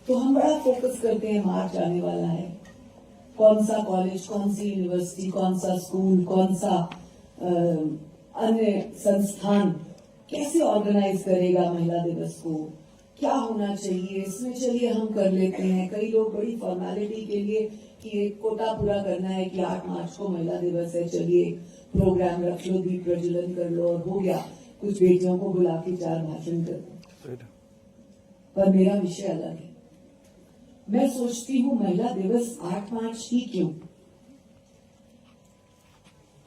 तो हम बड़ा फोकस करते हैं मार्च आने वाला है, कौन सा कॉलेज, कौन सी यूनिवर्सिटी, कौन सा स्कूल, कौन सा अन्य संस्थान कैसे ऑर्गेनाइज करेगा महिला दिवस को, क्या होना चाहिए इसमें। चलिए हम कर लेते हैं। कई लोग बड़ी फॉर्मेलिटी के लिए कि एक कोटा पूरा करना है कि 8 मार्च को महिला दिवस है, चलिए प्रोग्राम रख लो, दीप प्रज्वलन कर लो और हो गया, कुछ बेटियों को बुला के 4 भाषण कर दो। पर मेरा विषय अलग है। मैं सोचती हूँ महिला दिवस 8 मार्च ही क्यों।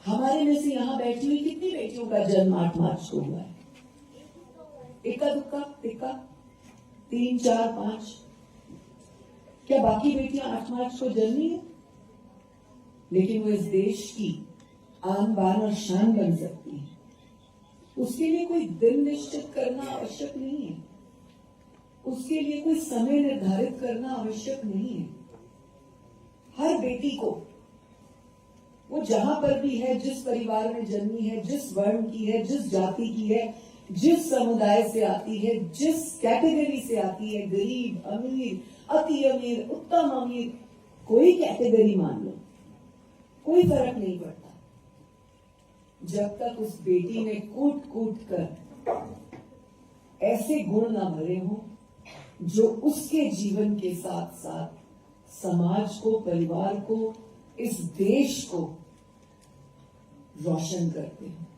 हमारे में से यहाँ बैठी हुई कितनी बेटियों का जन्म 8 मार्च को हुआ है? इक्का दुक्का, टिक्का, 3, 4, 5। क्या बाकी बेटियां 8 मार्च को जन्मी है? लेकिन वो इस देश की आन बान और शान बन सकती है। उसके लिए कोई दिन निश्चित करना आवश्यक नहीं है, उसके लिए कोई समय निर्धारित करना आवश्यक नहीं है। हर बेटी को वो जहां पर भी है, जिस परिवार में जन्मी है, जिस वर्ण की है, जिस जाति की है, जिस समुदाय से आती है, जिस कैटेगरी से आती है, गरीब, अमीर, अति अमीर, उत्तम अमीर, कोई कैटेगरी मान लो, कोई फर्क नहीं पड़ता। जब तक उस बेटी में कूट कूट कर ऐसे गुण न भरे हों जो उसके जीवन के साथ साथ समाज को, परिवार को, इस देश को रोशन करते हैं।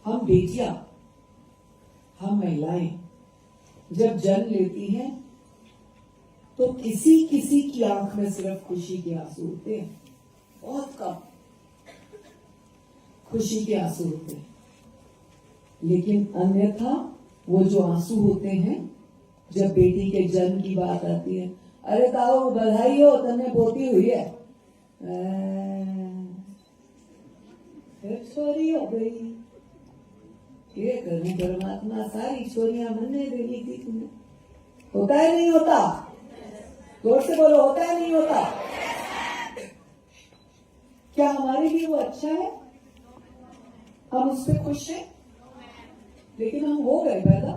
हम बेटियां, हम महिलाएं जब जन्म लेती हैं तो किसी किसी की आंख में सिर्फ खुशी के आंसू होते हैं, बहुत कम खुशी के आंसू होते हैं। लेकिन अन्यथा वो जो आंसू होते हैं जब बेटी के जन्म की बात आती है, अरे ताऊ बधाई हो, तन्ने पोती हुई है, फिर छोरी हो गई। ये करनी परमात्मा, सारी छोरियां मनने देनी थी तुम्हें। होता है नहीं होता? जोर से बोलो, होता है नहीं होता? क्या हमारे लिए वो अच्छा है? हम उस पर खुश हैं? लेकिन हम हो गए पैदा,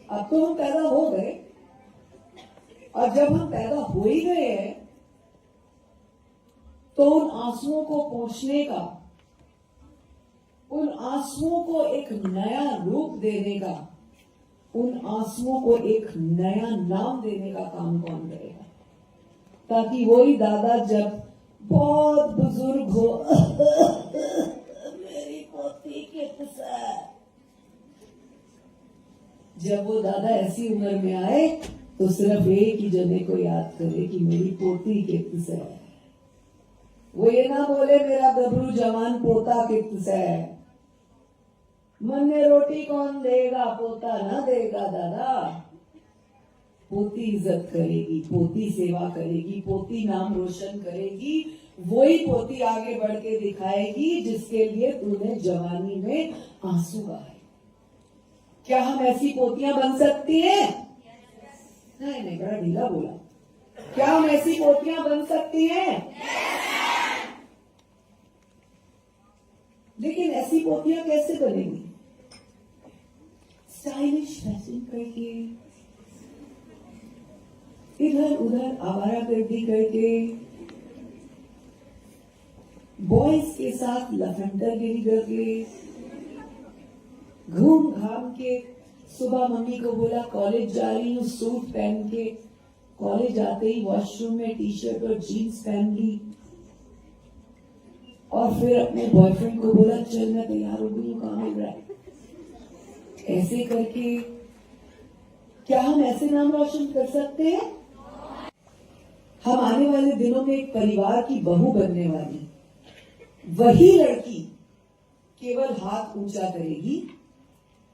अब तो हम पैदा हो गए, और जब हम पैदा हो ही गए हैं तो उन आंसुओं को पोंछने का, उन आंसुओं को एक नया रूप देने का, उन आंसुओं को एक नया नाम देने का काम कौन करेगा? ताकि वही दादा जब बहुत बुजुर्ग हो मेरी पोती के किस्सा, जब वो दादा ऐसी उम्र में आए तो सिर्फ एक ही जने को याद करे कि मेरी पोती के किस्सा है। वो ये ना बोले मेरा गबरू जवान पोता के किस्सा है। मन में रोटी कौन देगा, पोता ना देगा दादा। पोती इज्जत करेगी, पोती सेवा करेगी, पोती नाम रोशन करेगी, वही पोती आगे बढ़ के दिखाएगी जिसके लिए तूने जवानी में आंसू बहाए। क्या हम ऐसी पोतियां बन सकती हैं? नहीं, बड़ा ढीला बोला। क्या हम ऐसी पोतियां बन सकती हैं? लेकिन ऐसी पोतियां कैसे बनेंगी? स्टाइलिश फैशन करके, इधर उधर आवारागर्दी करके, बॉयज के साथ लफंडरगिरी करके, घूम घाम के, सुबह मम्मी को बोला कॉलेज जा रही हूँ, सूट पहन के, कॉलेज आते ही वॉशरूम में टी शर्ट और जीन्स पहन ली, और फिर अपने बॉयफ्रेंड को बोला चल मैं तैयार हो गई हूँ, कहाँ मिल रहा है। ऐसे करके क्या हम ऐसे नाम रोशन कर सकते हैं? हम आने वाले दिनों में एक परिवार की बहू बनने वाली वही लड़की केवल हाथ ऊंचा करेगी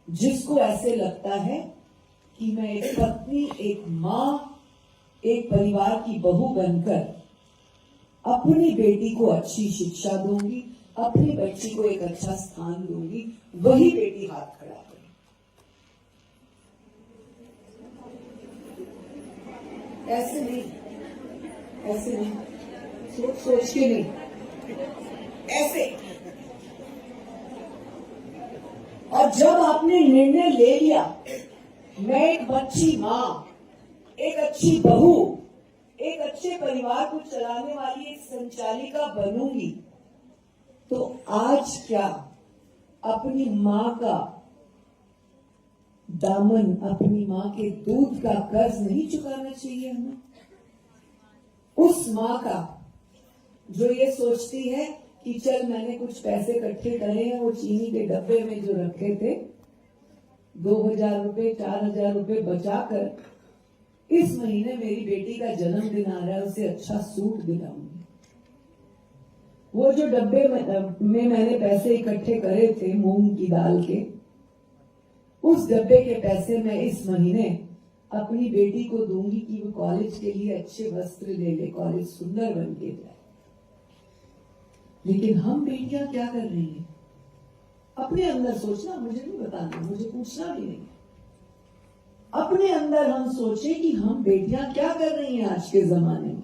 जिसको ऐसे लगता है कि मैं एक पत्नी, एक माँ, एक परिवार की बहू बनकर अपनी बेटी को अच्छी शिक्षा दूंगी, अपनी बच्ची को एक अच्छा स्थान दूंगी, वही बेटी हाथ खड़ा करे। ऐसे नहीं, ऐसे नहीं, सोच सोच के नहीं, ऐसे। और जब आपने निर्णय ले लिया मैं एक अच्छी माँ, एक अच्छी बहू, एक अच्छे परिवार को चलाने वाली एक संचालिका बनूंगी, तो आज क्या अपनी माँ का दामन, अपनी माँ के दूध का कर्ज नहीं चुकाना चाहिए हमें? उस माँ का जो ये सोचती है कि चल मैंने कुछ पैसे इकट्ठे करे हैं, वो चीनी के डब्बे में जो रखे थे 2000 रुपए 4000 रुपए बचाकर इस महीने मेरी बेटी का जन्मदिन आ रहा है, उसे अच्छा सूट दिलाऊंगी। वो जो डब्बे में मैंने पैसे इकट्ठे करे थे मूंग की दाल के, उस डब्बे के पैसे मैं इस महीने अपनी बेटी को दूंगी कि वो कॉलेज के लिए अच्छे वस्त्र ले ले, कॉलेज सुंदर बन के जाए। लेकिन हम बेटियां क्या कर रही हैं? अपने अंदर सोचना, मुझे नहीं बताना, मुझे पूछना भी नहीं। अपने अंदर हम सोचे कि हम बेटियां क्या कर रही हैं आज के जमाने में।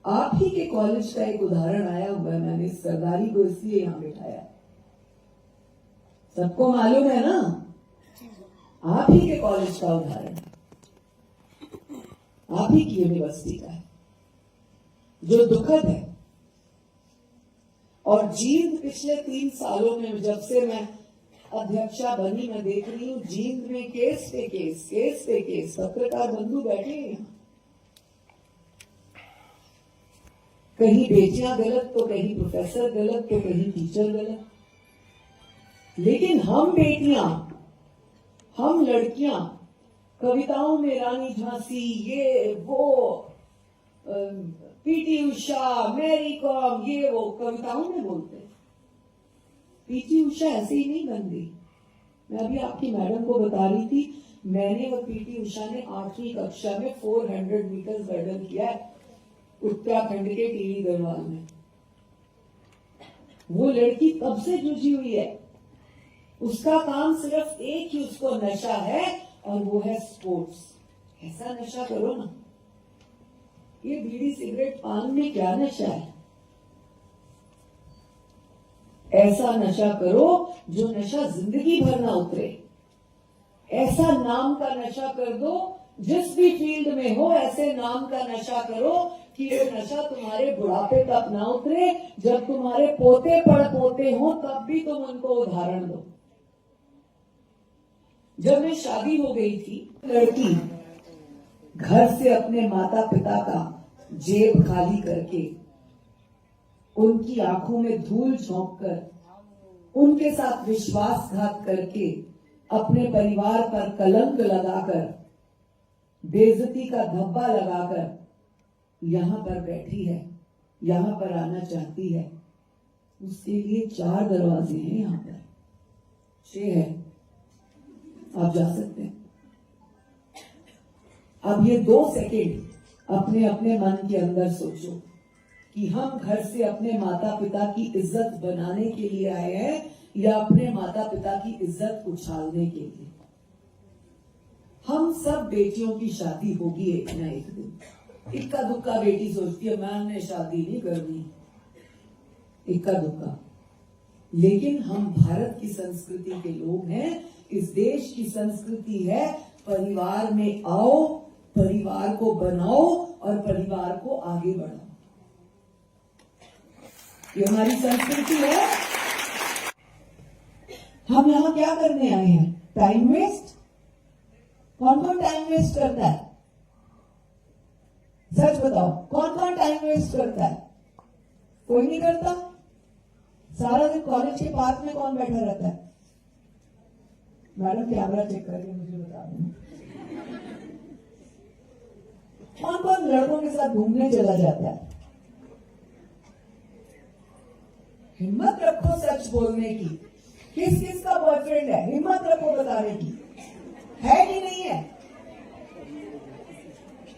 आप ही के कॉलेज का एक उदाहरण आया हुआ है, मैंने इस सरदारी को इसलिए यहां बिठाया, सबको मालूम है ना, आप ही के कॉलेज का उदाहरण, आप ही की यूनिवर्सिटी का है, जो दुखद है। और जींद पिछले 3 सालों में, जब से मैं अध्यक्षा बनी, मैं देख रही हूं जींद में केस पे केस, पत्रकार बंधु बैठे हैं। कहीं बेटियां गलत, तो कहीं प्रोफेसर गलत, तो कहीं टीचर गलत। लेकिन हम बेटियां, हम लड़कियां कविताओं में रानी झांसी, ये वो, पीटी उषा, मैरी कॉम, ये वो कविताओं में बोलते हैं। पीटी उषा ऐसे ही नहीं बन गई। मैं अभी आपकी मैडम को बता रही थी, मैंने और पीटी उषा ने 8वीं कक्षा में 400 मीटर मेडल किया है उत्तराखंड के टीवी गढ़वाल में। वो लड़की तब से जुझी हुई है, उसका काम सिर्फ एक ही, उसको नशा है, और वो है स्पोर्ट्स। ऐसा नशा करो ना। ये बीड़ी सिगरेट पान में क्या नशा है? ऐसा नशा करो जो नशा जिंदगी भर ना उतरे। ऐसा नाम का नशा कर दो, जिस भी फील्ड में हो ऐसे नाम का नशा करो कि वो नशा तुम्हारे बुढ़ापे तक ना उतरे। जब तुम्हारे पोते पड़पोते हो तब भी तुम उनको उदाहरण दो। जब मैं शादी हो गई थी, लड़की घर से अपने माता पिता का जेब खाली करके, उनकी आंखों में धूल झोंक कर, उनके साथ विश्वासघात करके, अपने परिवार पर कलंक लगाकर, बेइज्जती का धब्बा लगाकर यहां पर बैठी है, यहां पर आना चाहती है। उसके लिए 4 दरवाजे हैं, यहां पर 6 है, आप जा सकते हैं। अब ये 2 सेकेंड अपने अपने मन के अंदर सोचो कि हम घर से अपने माता पिता की इज्जत बनाने के लिए आए हैं या अपने माता पिता की इज्जत उछालने के लिए। हम सब बेटियों की शादी होगी एक ना एक दिन। इक्का दुक्का बेटी सोचती है मैंने शादी नहीं करनी, इक्का दुक्का। लेकिन हम भारत की संस्कृति के लोग हैं। इस देश की संस्कृति है परिवार में आओ, परिवार को बनाओ और परिवार को आगे बढ़ाओ। ये हमारी संस्कृति है। हम यहां क्या करने आए हैं? Time waste? कौन कौन टाइम वेस्ट करता है? सच बताओ, कौन कौन टाइम वेस्ट करता है? कोई नहीं करता। सारा दिन कॉलेज के पार्क में कौन बैठा रहता है? मैडम कैमरा चेक करके मुझे बता दें। कौन कौन लड़कों के साथ घूमने चला जाता है? हिम्मत रखो सच बोलने की। किस किस का बॉयफ्रेंड है? हिम्मत रखो बताने की। है कि नहीं है?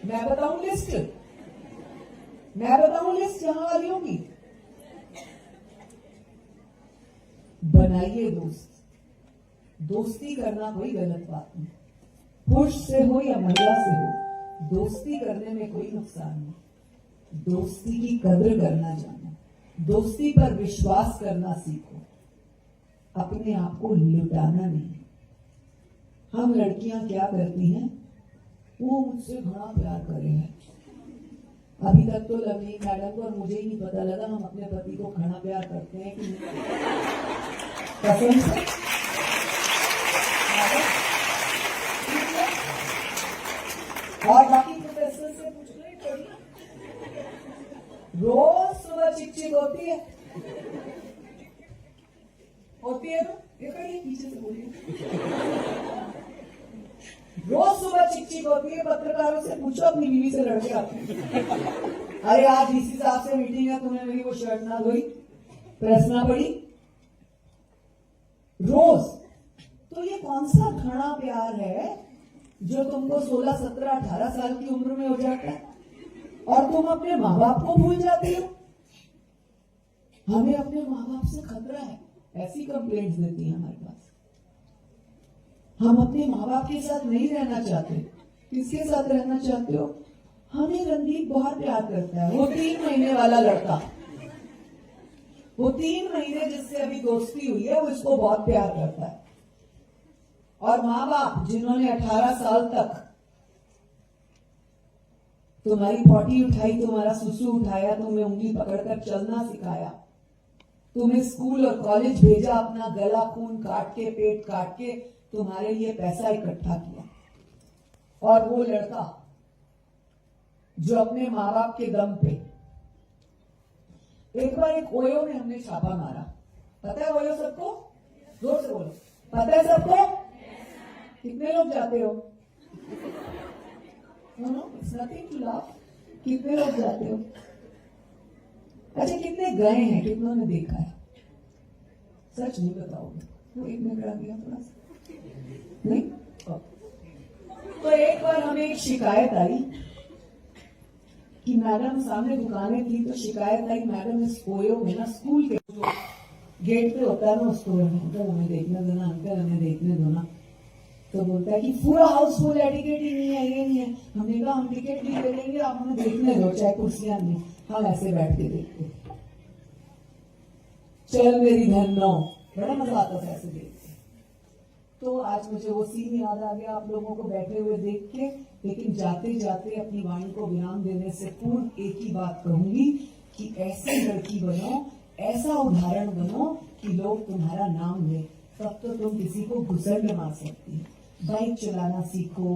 मैं बताऊं लिस्ट? मैं बताऊं लिस्ट यहां वालियों की? बनाइए दोस्त। दोस्ती करना कोई गलत बात नहीं, पुरुष से हो या महिला से हो, दोस्ती करने में कोई नुकसान नहीं। दोस्ती की कदर करना जानो, दोस्ती पर विश्वास करना सीखो, अपने आप को लुटाना नहीं। हम लड़कियां क्या करती हैं, वो मुझसे घना प्यार करे हैं। अभी तक तो लवली मैडम को और मुझे ही नहीं पता लगा हम अपने पति को घना प्यार करते हैं कि नहीं। कसम से और बाकी प्रोफेसर से पूछ लो, रोज सुबह चिकचिक होती है ना, ये करिए पीछे से बोलिए। रोज सुबह चिकचिक होती है, पत्रकारों से पूछो अपनी बीवी से लड़के आते हैं, अरे आज डीसी साहब से मीटिंग है, तुमने मेरी वो शर्ट ना धोई, प्रेस ना पड़ी, रोज। तो ये कौन सा घना प्यार है जो तुमको 16, 17, 18 साल की उम्र में हो जाता है और तुम अपने माँ बाप को भूल जाती हो। हमें अपने माँ बाप से खतरा है, ऐसी कंप्लेंट्स देती है हमारे पास। हम अपने माँ बाप के साथ नहीं रहना चाहते, किसके साथ रहना चाहते हो? हमें रणदीप बहुत प्यार करता है, वो 3 महीने वाला लड़का, वो 3 महीने जिससे अभी दोस्ती हुई है, वो इसको बहुत प्यार करता है। और माँ बाप जिन्होंने 18 साल तक तुम्हारी पॉटी उठाई, तुम्हारा सुसु उठाया, तुम्हें उंगली पकड़कर चलना सिखाया, तुम्हें स्कूल और कॉलेज भेजा, अपना गला खून काट के, पेट काट के तुम्हारे लिए पैसा इकट्ठा किया, और वो लड़का जो अपने माँ बाप के दम पे, एक बार एक ओयो में हमने छापा मारा, पता है ओयो सबको? जोर से बोलो, पता है सबको? कितने लोग जाते हो? It's nothing to laugh. कितने लोग जाते हो? अच्छा, कितने गए हैं, कितनों ने देखा है? सच नहीं बताओगे? वो एक में खड़ा दिया थोड़ा सा, नहीं? तो एक बार हमें एक शिकायत आई कि मैडम, सामने दुकानें थी तो शिकायत आई, मैडम इस ओयो में ना, स्कूल के जो गेट पे होता है ना, उस स्टोर में, अंकल हमें देखने दो ना, अंकल हमें देखने दो ना। तो बोलता है कि पूरा हाउसफुल है, टिकट ही नहीं है, ये नहीं है। हमने कहा हम टिकट भी ले लेंगे, आप हमें देखने दो, चाहे कुर्सियां नहीं, हम ऐसे बैठ के देखते। चल मेरी धन्नो, बड़ा मजा आता था ऐसे देख के। तो आज मुझे वो सीन याद आ गया आप लोगों को बैठे हुए देख के। लेकिन जाते जाते अपनी वाणी को विराम देने से पूर्व एक ही बात कहूंगी कि ऐसी लड़की बनो, ऐसा उदाहरण बनो कि लोग तुम्हारा नाम ले, तब तो तुम किसी को घुसंड मार सकती है। बाइक चलाना सीखो,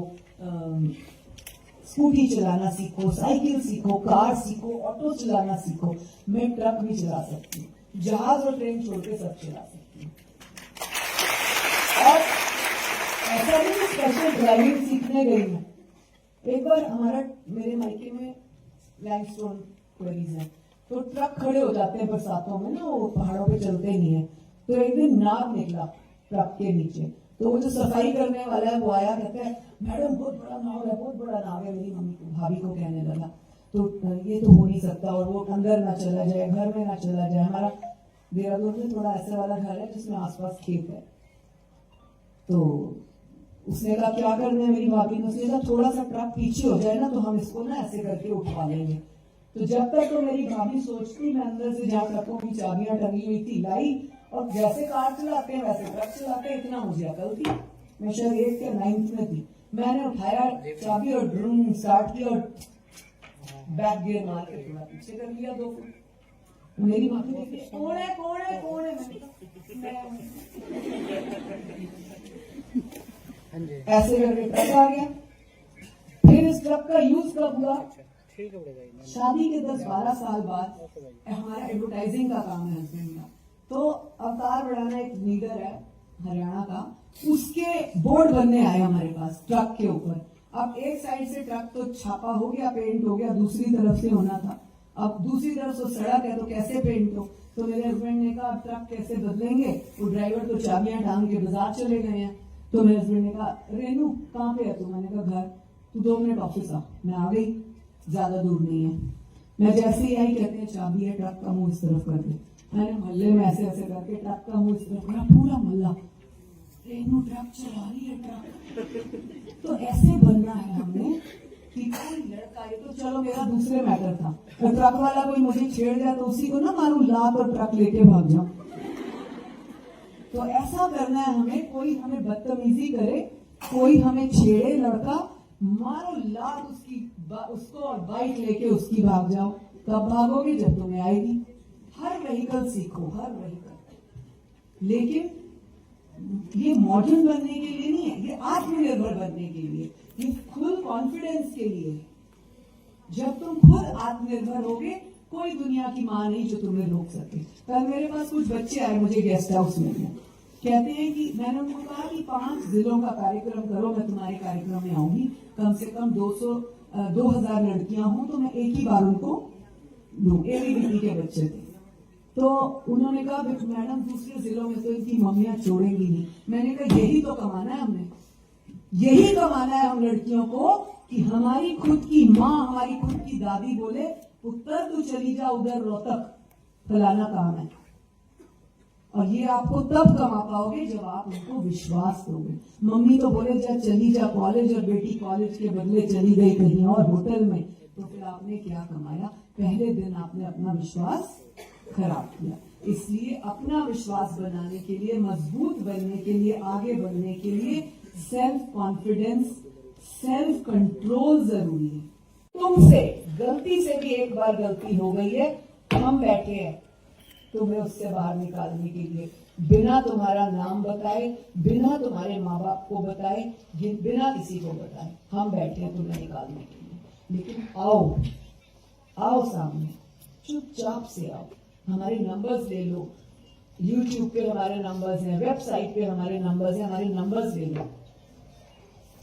स्कूटी चलाना सीखो, साइकिल सीखो, कार सीखो, ऑटो चलाना सीखो। मैं ट्रक भी चला सकती हूँ, जहाज और ट्रेन छोड़ के सब चला सकती हूँ। और ऐसा नहीं स्पेशल ड्राइविंग सीखने गई हूँ। एक बार मेरे मायके में लाइमस्टोन क्वेरीज है, तो ट्रक खड़े हो जाते हैं बरसातों में ना, वो पहाड़ों पे चलते नहीं है। तो एक दिन नाव निकला ट्रक के नीचे, तो वो जो सफाई करने वाला है वो आया, कहता है मैडम बहुत बड़ा नाव है, बहुत बड़ा नाव है। मेरी मम्मी को, भाभी को कहने लगा, तो ये तो हो नहीं सकता, और वो अंदर ना चला जाए, घर में ना चला जाए। हमारा देहरादून में थोड़ा ऐसे वाला घर है जिसमें आसपास खेत है। तो उसने कहा क्या करना है मेरी भाभी ने? उसने कहा थोड़ा सा ट्रक पीछे हो जाए ना, तो हम इसको ना ऐसे करके उठवा लेंगे। तो जब तक तो मेरी भाभी सोचती, मैं अंदर से जहाँ ट्रकों की चाबियां टंगी हुई थी लाई, और जैसे कार चलाते हैं वैसे ट्रक चलाते हैं। इतना मुझे अकल थी, मैं शायद 8th या 9th में थी। मैंने उठाया चाबी और ड्रूम स्टार्ट किया और बैक गियर मार के थोड़ा पीछे कर लिया 2 फुट। मेरी भाभी देखी, कौन है कौन है कौन है? ऐसे करके ट्रक आ गया। फिर इस ट्रक का यूज कब हुआ? शादी के 10-12 साल बाद। हमारा एडवर्टाइजिंग का काम है हस्बैंड का, तो अवतार बढ़ाना एक लीडर है हरियाणा का, उसके बोर्ड बनने आए हमारे पास ट्रक के ऊपर। अब एक साइड से ट्रक तो छापा हो गया, पेंट हो गया, दूसरी तरफ से होना था। अब दूसरी तरफ से सड़क है, तो कैसे पेंट हो? तो मेरे हस्बैंड ने कहा ट्रक कैसे बदलेंगे? वो ड्राइवर तो चाबियां टांग के बाजार चले गए हैं। तो मेरे हस्बैंड ने कहा रेनू कहाँ पे है तू? मैंने कहा घर। तू 2 मिनट ऑफिस आ। मैं आ गई, ज्यादा दूर नहीं है। मैं जैसे ही आई, कहते हैं चाबी है, ट्रक का मुंह इस तरफ कर दे। मैंने मोहल्ले में ऐसे ऐसे करके ट्रक का मुंह इस तरफ करा, पूरा मोहल्ला रेनू ट्रक चला रही है, ट्रक। तो ऐसे बनना है हमने कि कोई लड़का, ये तो चलो मेरा दूसरे मैटर था, तो ट्रक वाला कोई मुझे छेड़ जाए तो उसी को ना मारूं लात और ट्रक लेके भाग जाऊं। तो ऐसा करना है हमें, कोई हमें बदतमीजी करे कोई हमें छेड़े लड़का, मारो लात उसको और बाइक लेके उसकी भाग जाओ। कब भागोगे? जब तुम्हें आएगी। हर व्हीकल सीखो, हर व्हीकल। लेकिन ये मॉडर्न बनने के लिए नहीं है, ये आत्मनिर्भर बनने के लिए, ये फुल कॉन्फिडेंस के लिए है। जब तुम खुद आत्मनिर्भर होगे, कोई दुनिया की मां नहीं जो तुम्हें रोक सके। कल मेरे पास कुछ बच्चे आए मुझे गेस्ट हाउस में, कहते हैं कि मैंने उनको कहा कि 5 जिलों का कार्यक्रम करो, मैं तुम्हारे कार्यक्रम में आऊंगी, कम से कम 2000 लड़कियां हों तो मैं एक ही बार उनको लूं। एबीवीपी के बच्चे थे। तो उन्होंने कहा मैडम दूसरे जिलों में तो इनकी मम्मियां छोड़ेंगी नहीं। मैंने कहा यही तो कमाना है हमने, यही कमाना है हम लड़कियों को कि हमारी खुद की माँ, हमारी खुद की दादी बोले पुत्र तू चली जा उधर रोहतक, फलाना काम है। और ये आपको तब कमा पाओगे जब आप उनको विश्वास दोगे। मम्मी तो बोले जब चली जा कॉलेज, और बेटी कॉलेज के बदले चली गई कहीं और होटल में, तो फिर आपने क्या कमाया? पहले दिन आपने अपना विश्वास खराब किया। इसलिए अपना विश्वास बनाने के लिए, मजबूत बनने के लिए, आगे बढ़ने के लिए सेल्फ कॉन्फिडेंस, सेल्फ कंट्रोल जरूरी है। तुमसे गलती से भी एक बार गलती हो गई है, हम बैठे हैं तुम्हें उससे बाहर निकालने के लिए, बिना तुम्हारा नाम बताए, बिना तुम्हारे माँ बाप को बताए, बिना किसी को बताए, हम बैठे हैं तुम्हें निकालने के लिए। लेकिन आओ, आओ सामने, चुपचाप से आओ। हमारे नंबर्स ले लो, YouTube पे हमारे नंबर्स हैं, वेबसाइट पे हमारे नंबर्स हैं, हमारे नंबर्स ले लो।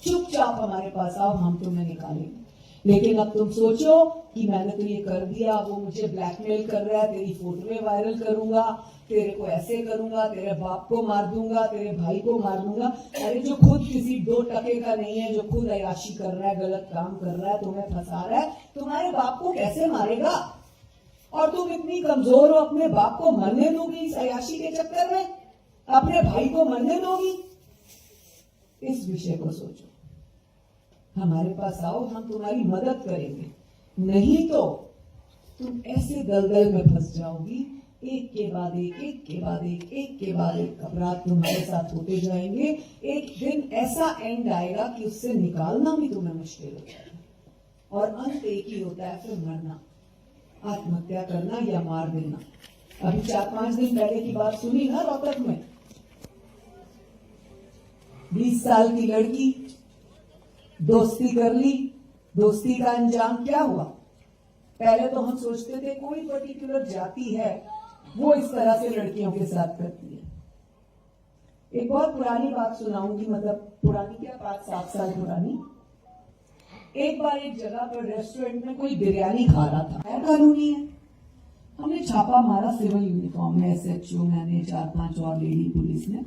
चुपचाप हमारे पास आओ, हम तुम्हें निकालेंगे। लेकिन अब तुम सोचो कि मैंने तो ये कर दिया, वो मुझे ब्लैकमेल कर रहा है, तेरी फोटोएं वायरल करूंगा, तेरे को ऐसे करूंगा, तेरे बाप को मार दूंगा, तेरे भाई को मार दूंगा। अरे जो खुद किसी 2 टके का नहीं है, जो खुद अयाशी कर रहा है, गलत काम कर रहा है, तुम्हें फंसा रहा है, तुम्हारे बाप को कैसे मारेगा? और तुम इतनी कमजोर हो, अपने बाप को मरने दोगी इस अयाशी के चक्कर में? अपने भाई को मरने दोगी? इस विषय को सोचो। हमारे पास आओ, हम तुम्हारी मदद करेंगे। नहीं तो तुम ऐसे दलदल में फंस जाओगी, एक के बाद एक, एक के बाद एक, एक के बाद एक अपराध तुम्हारे साथ होते जाएंगे। एक दिन ऐसा एंड आएगा कि उससे निकालना भी तुम्हें मुश्किल हो जाएगा। और अंत एक ही होता है, फिर मरना, आत्महत्या करना या मार देना। अभी 4-5 दिन पहले की बात सुनी ना, रोहतक में 20 साल की लड़की, दोस्ती कर ली, दोस्ती का अंजाम क्या हुआ? पहले तो हम सोचते थे कोई पर्टिकुलर जाति है वो इस तरह से लड़कियों के साथ करती है। एक बहुत पुरानी बात सुनाऊंगी, मतलब पुरानी क्या, 5-7 साल पुरानी। एक बार एक जगह पर रेस्टोरेंट में कोई बिरयानी खा रहा था, गैर कानूनी है। हमने छापा मारा, सिविल यूनिफॉर्म में SHO, मैंने 4-5 और लेडी पुलिस ने।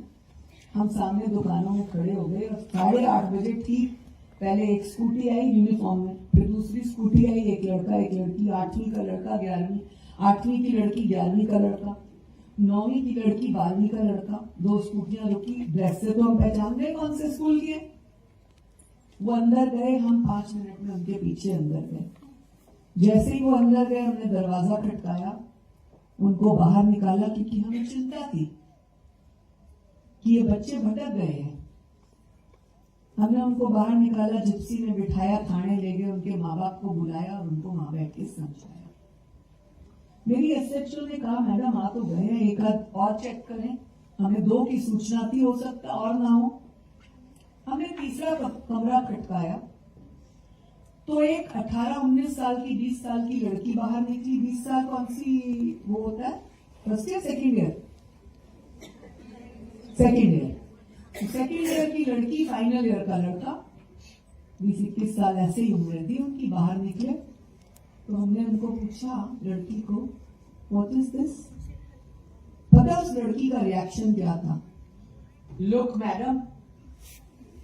हम सामने दुकानों में खड़े हो गए और 8:30 बजे ठीक पहले एक स्कूटी आई यूनिफॉर्म में, फिर दूसरी स्कूटी आई, एक लड़का एक लड़की, 8वीं का लड़का 11वीं, 8वीं की लड़की 11वीं का लड़का, 9वीं की लड़की 12वीं का लड़का। 2 स्कूटियां रुकी, ड्रेस से तो हम पहचान गए कौन से स्कूल के। वो अंदर गए, हम 5 मिनट में उनके पीछे अंदर गए। जैसे ही वो अंदर गए, हमने दरवाजा खटकाया, उनको बाहर निकाला, क्योंकि हमें चिंता थी कि ये बच्चे भटक गए हैं। हमने उनको बाहर निकाला, जिप्सी में बिठाया, थाने ले गए, उनके माँ बाप को बुलाया और उनको वहां बैठ के समझाया। मेरी SHO ने कहा मैडम आ तो गए हैं, एक आध और चेक करें, हमें 2 की सूचना थी, हो सकता और ना हो। हमने तीसरा कमरा खटकाया तो एक 18-19 साल की, 20 साल की लड़की बाहर निकली। 20 साल कौन सी वो होता है, first year second year, second year की लड़की, फाइनल ईयर का लड़का, 20-21 साल ऐसे ही उम्र थी उनकी, बाहर निकले। तो हमने उनको पूछा लड़की को, व्हाट इज दिस? पता उस लड़की का रिएक्शन क्या था? लुक मैडम,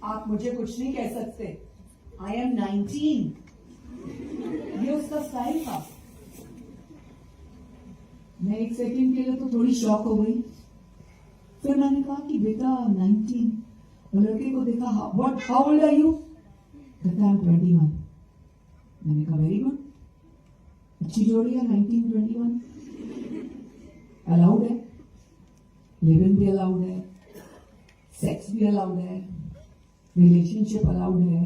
आप मुझे कुछ नहीं कह सकते, आई एम 19। ये उसका स्टाइल था। मैं एक सेकंड के लिए तो थोड़ी शॉक हो गई। फिर मैंने कहा कि बेटा 19, और लड़के को देखा, what, how old are you? कहता है 21। मैंने कहा वेरी गुड, अच्छी जोड़ी है, 19-21 अलाउड है, लिव इन भी अलाउड है, सेक्स भी अलाउड है, रिलेशनशिप अलाउड है,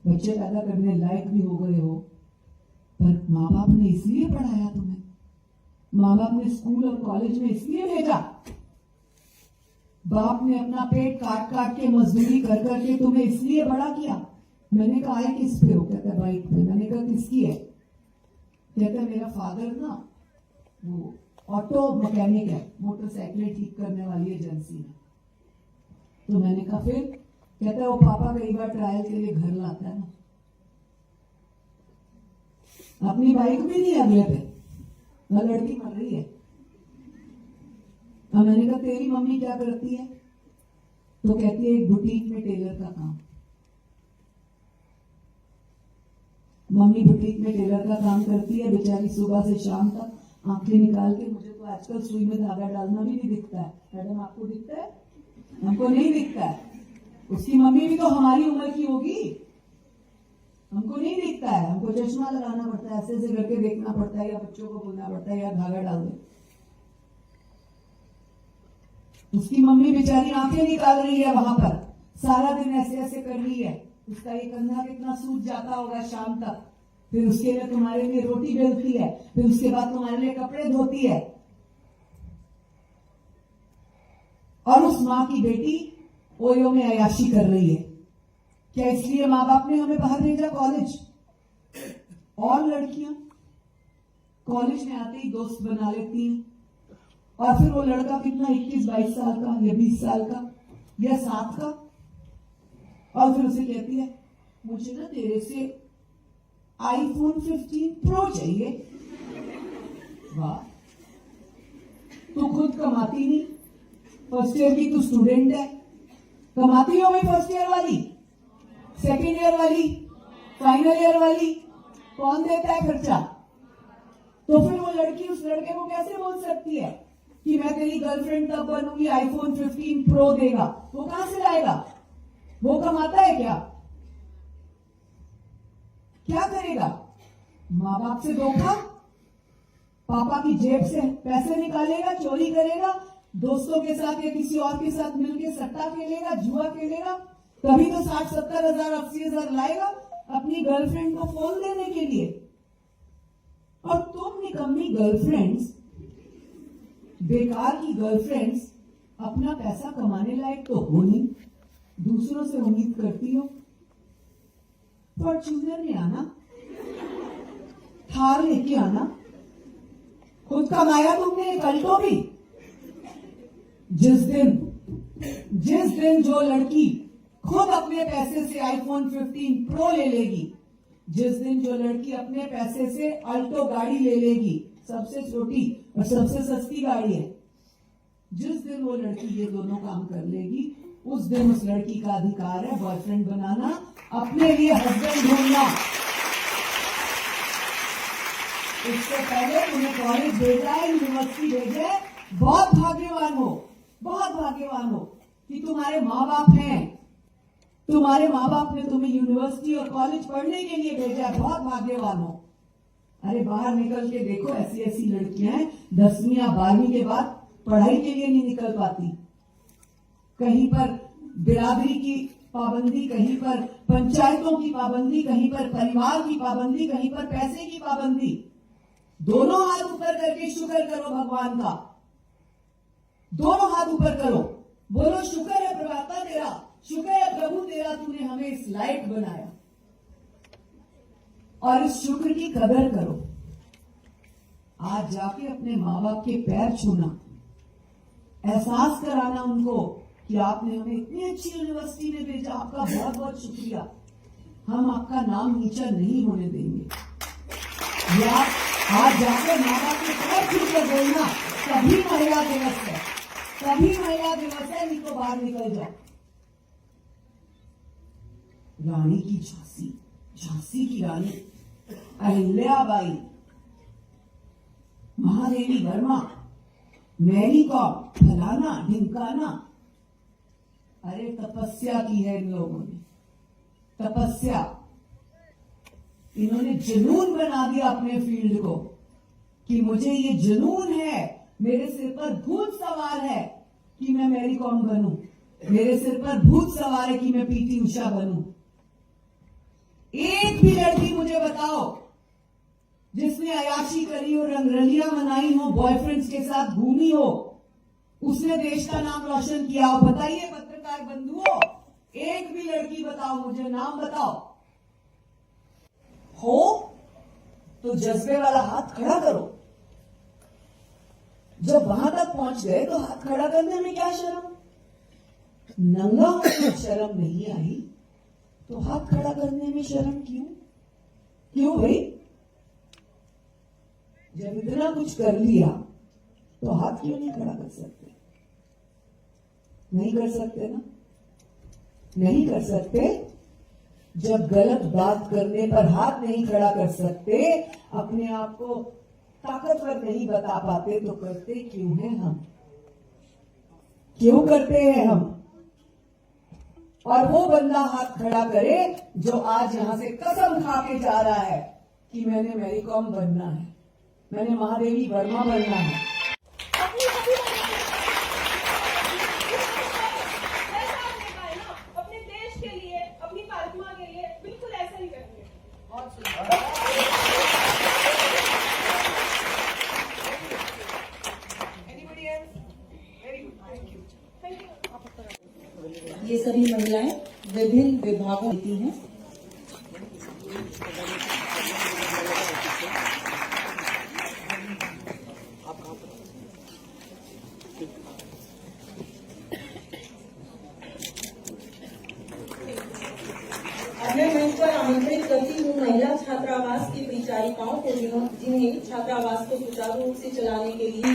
बच्चे पैदा करने लायक भी हो गए हो, पर माँ बाप ने इसलिए पढ़ाया तुम्हें, माँ बाप ने स्कूल और कॉलेज में इसलिए भेजा, बाप ने अपना पेट काट काट के मजदूरी कर करके तुम्हें इसलिए बड़ा किया। मैंने कहा है किस पे हो? कहता है बाइक पे। मैंने कहा किसकी है? कहता है मेरा फादर ना वो ऑटो मैकेनिक है, मोटरसाइकिलें ठीक करने वाली एजेंसी में। तो मैंने कहा फिर? कहता है वो पापा कई बार ट्रायल के लिए घर लाता है ना, अपनी बाइक भी नहीं अगले पे, वह लड़की मर रही है। अब मैंने कहा तेरी मम्मी क्या करती है? तो कहती है एक बुटीक में टेलर का काम। मम्मी बुटीक में टेलर का काम करती है, बेचारी सुबह से शाम तक आंखें निकाल के, मुझे तो आजकल सुई में धागा डालना भी नहीं दिखता है। मैडम आपको दिखता है? हमको नहीं दिखता है। उसकी मम्मी भी तो हमारी उम्र की होगी, हमको नहीं दिखता है। हमको चश्मा लगाना पड़ता है, ऐसे ऐसे करके देखना पड़ता है, या बच्चों को बोलना पड़ता है या धागा डाल दो। उसकी मम्मी बेचारी आंखें निकाल रही है वहां पर, सारा दिन ऐसे ऐसे कर रही है, उसका ये कंधा कितना सूज जाता होगा शाम तक। फिर उसके लिए तुम्हारे लिए रोटी बेलती है, फिर उसके बाद तुम्हारे लिए कपड़े धोती है। और उस माँ की बेटी ओयो में अयाशी कर रही है। क्या इसलिए माँ बाप ने हमें बाहर भेजा कॉलेज? और लड़कियां कॉलेज में आते ही दोस्त बना लेती हैं, और फिर वो लड़का कितना 21-22 साल का या 20 साल का या 7 का, और फिर उसे कहती है मुझे ना तेरे से iPhone 15 Pro चाहिए। वाह, तू खुद कमाती नहीं, फर्स्ट ईयर की तू स्टूडेंट है, कमाती हो भाई फर्स्ट ईयर वाली, सेकेंड ईयर वाली, फाइनल ईयर वाली, कौन देता है खर्चा? तो फिर वो लड़की उस लड़के को कैसे बोल सकती है कि मैं तेरी गर्लफ्रेंड तब बनूंगी iPhone 15 Pro देगा? वो कहां से लाएगा? वो कमाता है क्या? क्या करेगा? माँ बाप से धोखा, पापा की जेब से पैसे निकालेगा, चोरी करेगा, दोस्तों के साथ या किसी और के साथ मिलकर सट्टा खेलेगा, जुआ खेलेगा, तभी तो 60-70 हजार 80 हजार लाएगा अपनी गर्लफ्रेंड को फोन देने के लिए। और तुम निकम्मी गर्लफ्रेंड्स, बेकार की गर्लफ्रेंड्स, अपना पैसा कमाने लायक तो हो नहीं, दूसरों से उम्मीद करती हो। फॉर्च्यूनर में आना, थार लेके आना, खुद कमाया तुमने एक अल्टो भी। जिस दिन जो लड़की खुद अपने पैसे से iPhone 15 Pro ले लेगी, जिस दिन जो लड़की अपने पैसे से अल्टो गाड़ी ले लेगी, सबसे छोटी और सबसे सस्ती गाड़ी है, जिस दिन वो लड़की ये दोनों काम कर लेगी, उस दिन उस लड़की का अधिकार है बॉयफ्रेंड बनाना, अपने लिए हस्बैंड ढूंढना। इससे पहले तुम्हें कॉलेज भेजा है, यूनिवर्सिटी भेजा है, बहुत भाग्यवान हो, बहुत भाग्यवान हो कि तुम्हारे माँ बाप हैं, तुम्हारे माँ बाप ने तुम्हें यूनिवर्सिटी और कॉलेज पढ़ने के लिए भेजा है, बहुत भाग्यवान हो। अरे बाहर निकल के देखो, ऐसी ऐसी लड़कियां हैं 10वीं या 12वीं के बाद पढ़ाई के लिए नहीं निकल पाती, कहीं पर बिरादरी की पाबंदी, कहीं पर पंचायतों की पाबंदी, कहीं पर परिवार की पाबंदी, कहीं पर पैसे की पाबंदी। दोनों हाथ ऊपर करके शुक्र करो भगवान का, दोनों हाथ ऊपर करो, बोलो शुक्र है प्रभाता तेरा, शुक्र है प्रभु तेरा, तूने हमें इस लायक बनाया। और इस शुक्र की कदर करो। आज जाके अपने माँ बाप के पैर छूना, एहसास कराना उनको कि आपने हमें इतनी अच्छी यूनिवर्सिटी में भेजा, आपका बहुत बहुत शुक्रिया, हम आपका नाम नीचा नहीं होने देंगे। या आज जाकर माँ बाप के पैर छू कर बोलना, तभी महिला दिवस है, तभी महिला दिवस है, नहीं तो बाहर निकल जाओ। रानी की झांसी, झांसी की रानी अहिल्याबाई, महादेवी वर्मा, मैरी कॉम, फलाना ढिमकाना, अरे तपस्या की है इन लोगों ने, तपस्या। इन्होंने जुनून बना दिया अपने फील्ड को कि मुझे ये जुनून है, मेरे सिर पर भूत सवार है कि मैं मैरी कॉम बनूं, मेरे सिर पर भूत सवार है कि मैं पीटी उषा बनूं। एक भी लड़की मुझे बताओ जिसने अयाशी करी हो, रंगरलियां मनाई हो, बॉयफ्रेंड्स के साथ घूमी हो, उसने देश का नाम रोशन किया हो। बताइए पत्रकार बंधुओं, एक भी लड़की बताओ, मुझे नाम बताओ। हो तो जज्बे वाला हाथ खड़ा करो। जब वहां तक पहुंच गए तो हाथ खड़ा करने में क्या शर्म? नंगा होने शर्म नहीं आई तो हाथ खड़ा करने में शर्म क्यों? क्यों भाई? जब इतना कुछ कर लिया तो हाथ क्यों नहीं खड़ा कर सकते? नहीं कर सकते ना? नहीं कर सकते। जब गलत बात करने पर हाथ नहीं खड़ा कर सकते, अपने आप को ताकतवर नहीं बता पाते, तो करते क्यों हैं हम? क्यों करते हैं हम? और वो बंदा हाथ खड़ा करे जो आज यहां से कसम खा के जा रहा है कि मैंने मैरी कॉम बनना है, मैंने महादेवी वर्मा बनना है। अपने देश के लिए, अपनी महात्मा के लिए बिल्कुल ऐसा ही करेंगे। ये सभी महिलाएं विभिन्न विभागों की हैं। मैं मंच पर आमंत्रित करती हूँ महिला छात्रावास की परिचारिकाओं को, जिन्हें छात्रावास को सुचारू रूप से चलाने के लिए,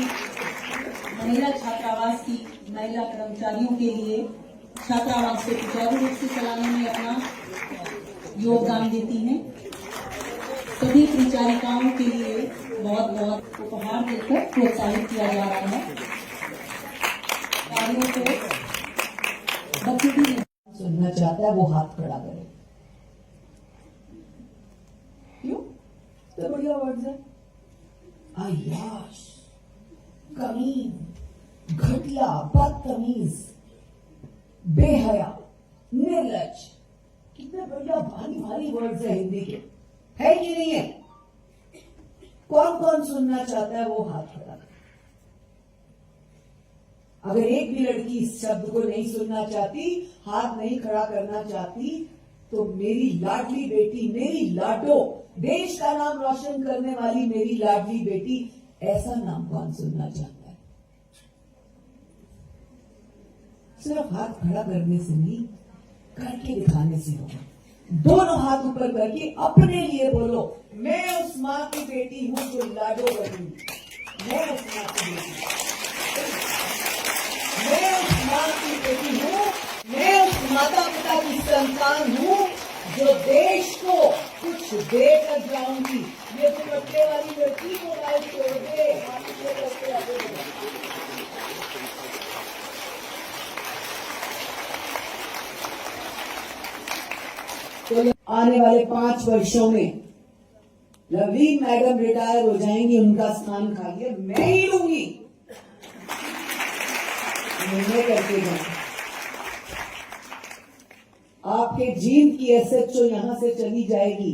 महिला छात्रावास की महिला कर्मचारियों के लिए छात्रावास को सुचारू रूप से चलाने में अपना योगदान देती हैं। सभी परिचारिकाओं के लिए बहुत बहुत उपहार देकर प्रोत्साहित किया जा रहा है। कार्यों को बखूबी सुनना चाहता है वो हाथ खड़ा करे। क्यों? तो बढ़िया वर्ड है। अय्याश, कमीन, घटिया, बदतमीज, बेहया, निर्लज, कितने बढ़िया भारी भारी वर्ड्स है हिंदी के, है कि नहीं है? कौन कौन सुनना चाहता है वो हाथ खड़ा करे। अगर एक भी लड़की इस शब्द को नहीं सुनना चाहती, हाथ नहीं खड़ा करना चाहती, तो मेरी लाडली बेटी, मेरी लाडो, देश का नाम रोशन करने वाली मेरी लाडली बेटी, ऐसा नाम कौन सुनना चाहता है? सिर्फ हाथ खड़ा करने से नहीं, करके दिखाने से होगा। दोनों हाथ ऊपर करके अपने लिए बोलो, मैं उस माँ की बेटी हूं जो लाडो बनूंगी। मैं उस माँ की बेटी, मैं उस माँ की बेटी हूँ, मैं उस माता पिता की संतान हूँ जो देश को कुछ देकर जाऊंगी। ये दुपट्टे वाली लड़की को गाय छोड़ दे। तो आने वाले 5 वर्षों में लवलीन मैडम रिटायर हो जाएंगी, उनका स्थान खाली मैं ही लूंगी। निर्णय करके जाए। आपके जींद की एसएचओ यहां से चली जाएगी।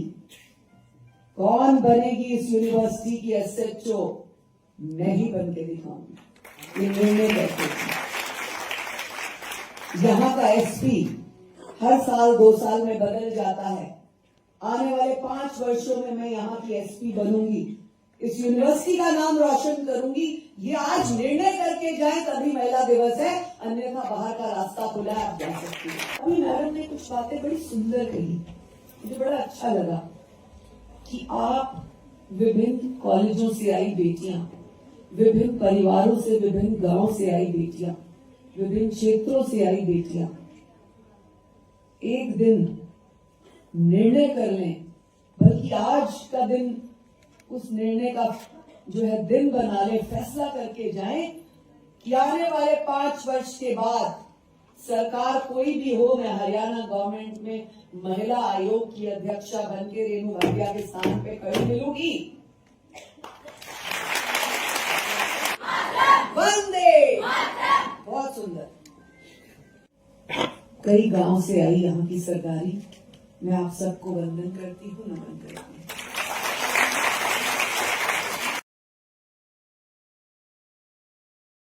कौन बनेगी इस यूनिवर्सिटी की एसएचओ? मैं ही बन के दिखाऊंगी। ये निर्णय करके। यहां का एसपी हर साल 2 साल में बदल जाता है। आने वाले 5 वर्षों में मैं यहाँ की एसपी बनूंगी, इस यूनिवर्सिटी का नाम रोशन करूंगी। ये आज निर्णय करके जाए तभी महिला दिवस है, अन्यथा बाहर का रास्ता खुला है, आप जा सकती हैं। अभी मैडम ने कुछ बातें बड़ी सुंदर कही, मुझे बड़ा अच्छा लगा कि आप विभिन्न कॉलेजों से आई बेटियां, विभिन्न परिवारों से, विभिन्न गांवों से आई बेटियां, विभिन्न क्षेत्रों से आई बेटियां एक दिन निर्णय कर लें, बल्कि आज का दिन उस निर्णय का जो है दिन बना ले, फैसला करके जाएं कि आने वाले 5 वर्ष के बाद सरकार कोई भी हो, मैं हरियाणा गवर्नमेंट में महिला आयोग की अध्यक्षा बनके रेणु भाटिया के स्थान पे खड़ी मिलूंगी। वंदे, बहुत सुंदर। कई गांव से आई यहाँ की सरदारी। मैं आप सबको वंदन करती हूँ, नमन करती हूँ।